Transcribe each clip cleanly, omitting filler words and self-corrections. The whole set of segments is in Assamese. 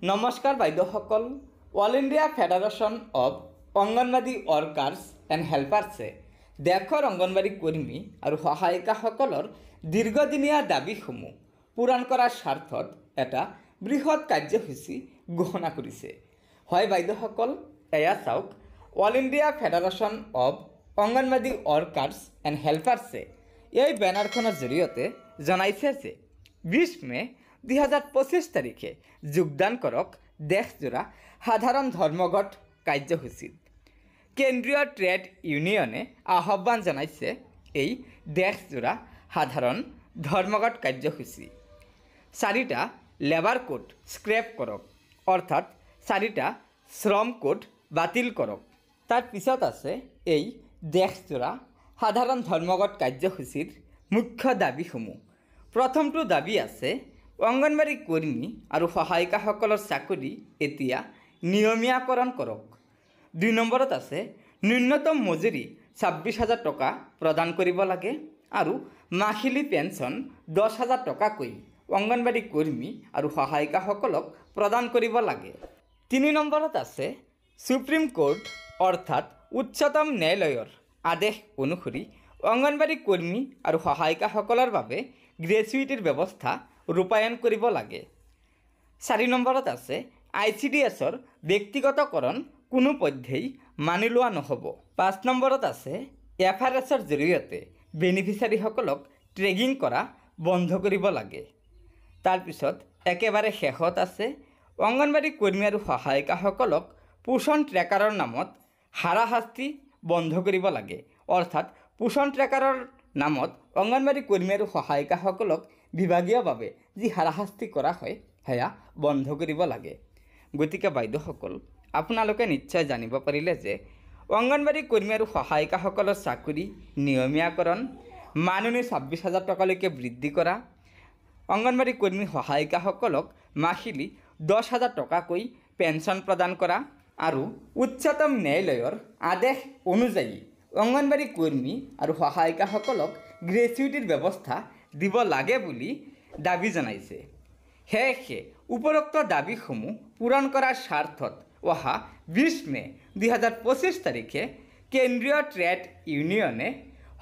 নমস্কাৰ বাইদেউসকল। All India federation of Anganwadi workers and হেল্পাৰ্ছে দেশৰ অংগনবাদী কৰ্মী আৰু সহায়িকাসকলৰ দীৰ্ঘদিনীয়া দাবীসমূহ পূৰণ কৰাৰ স্বাৰ্থত এটা বৃহৎ কাৰ্যসূচী ঘোষণা কৰিছে। হয় বাইদেউসকল, এয়া চাওক, all India federation of Anganwadi workers and হেল্পাৰ্ছে এই বেনাৰখনৰ জৰিয়তে জনাইছে যে 20 মে 2025 তাৰিখে যোগদান কৰক দেশজোৰা সাধাৰণ ধৰ্মঘট কাৰ্যসূচীত। কেন্দ্ৰীয় ট্ৰেড ইউনিয়নে আহ্বান জনাইছে এই দেশজোৰা সাধাৰণ ধৰ্মঘট কাৰ্যসূচী। 4টা লেবাৰ কোড স্ক্ৰেপ কৰক, অৰ্থাৎ 4টা শ্ৰম কোড বাতিল কৰক। তাৰ পিছত আছে এই দেশজোৰা সাধাৰণ ধৰ্মঘট কাৰ্যসূচীৰ মুখ্য দাবীসমূহ। প্ৰথমটো দাবী আছে অংগনবাড়ী কৰ্মী আৰু সহায়িকাসকলৰ চাকৰি এতিয়া নিয়মীয়াকৰণ কৰক। 2 নম্বৰত আছে ন্যূনতম মজুৰি 26,000 টকা প্ৰদান কৰিব লাগে আৰু মাহিলী পেঞ্চন 10,000 টকাকৈ অংগনবাড়ী কৰ্মী আৰু সহায়িকাসকলক প্ৰদান কৰিব লাগে। 3 নম্বৰত আছে সুপ্ৰিম কোৰ্ট অৰ্থাৎ উচ্চতম ন্যায়ালয়ৰ আদেশ অনুসৰি অংগনবাড়ী কৰ্মী আৰু সহায়িকাসকলৰ বাবে গ্ৰেচুইটিৰ ব্যৱস্থা ৰূপায়ণ কৰিব লাগে। 4 নম্বৰত আছে ICDSৰ ব্যক্তিগতকৰণ কোনো পধ্যেই মানি লোৱা নহ'ব। 5 নম্বৰত আছে FRSৰ জৰিয়তে বেনিফিচিয়াৰীসকলক ট্ৰেকিং কৰা বন্ধ কৰিব লাগে। তাৰপিছত একেবাৰে শেষত আছে অংগনবাড়ী কৰ্মী আৰু সহায়িকাসকলক পোষণ ট্ৰেকাৰৰ নামত হাৰাশাস্তি বন্ধ কৰিব লাগে, অৰ্থাৎ পোষণ ট্ৰেকাৰৰ নামত অংগনবাড়ী কৰ্মী আৰু সহায়িকাসকলক বিভাগীয়ভাৱে যি হাৰাশাস্তি কৰা হয় সেয়া বন্ধ কৰিব লাগে। গতিকে বাইদেউসকল, আপোনালোকে নিশ্চয় জানিব পাৰিলে যে অংগনবাড়ী কৰ্মী আৰু সহায়িকাসকলৰ চাকৰি নিয়মীয়াকৰণ, মাননি 26,000 টকালৈকে বৃদ্ধি কৰা, অংগনবাড়ী কৰ্মী সহায়িকাসকলক মাহিলী 10,000 টকাকৈ পেঞ্চন প্ৰদান কৰা আৰু উচ্চতম ন্যায়ালয়ৰ আদেশ অনুযায়ী অংগনবাড়ী কৰ্মী আৰু সহায়িকাসকলক গ্ৰেচুইটিৰ ব্যৱস্থা দিব লাগে বুলি দাবী জনাইছে। সেয়েহে উপৰোক্ত দাবীসমূহ পূৰণ কৰাৰ স্বাৰ্থত অহা 20 মে 2025 তাৰিখে কেন্দ্ৰীয় ট্ৰেড ইউনিয়নে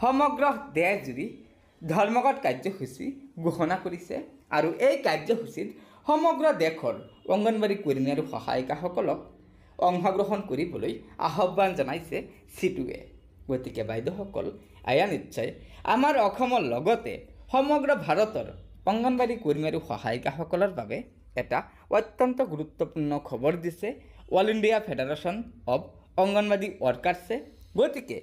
সমগ্ৰ দেশজুৰি ধৰ্মঘট কাৰ্যসূচী ঘোষণা কৰিছে আৰু এই কাৰ্যসূচীত সমগ্ৰ দেশৰ অংগনবাড়ী কৰ্মী আৰু সহায়িকাসকলক অংশগ্ৰহণ কৰিবলৈ আহ্বান জনাইছে চিটুৱে। গতিকে বাইদেউসকল, এয়া নিশ্চয় আমাৰ অসমৰ লগতে সমগ্ৰ ভাৰতৰ অংগনবাড়ী কৰ্মী আৰু সহায়িকাসকলৰ বাবে এটা অত্যন্ত গুৰুত্বপূৰ্ণ খবৰ দিছে all India federation of Anganwadi ৱৰ্কাৰ্ছে। গতিকে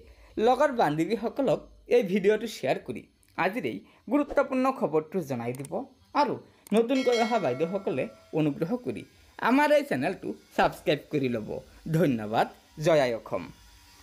লগৰ বান্ধৱীসকলক এই ভিডিঅ'টো শ্বেয়াৰ কৰি আজিৰ এই গুৰুত্বপূৰ্ণ খবৰটো জনাই দিব আৰু নতুনকৈ অহা বাইদেউসকলে অনুগ্ৰহ কৰি আমাৰ এই চেনেলটো ছাবস্ক্ৰাইব কৰি ল'ব। ধন্যবাদ। জয় আই অসম।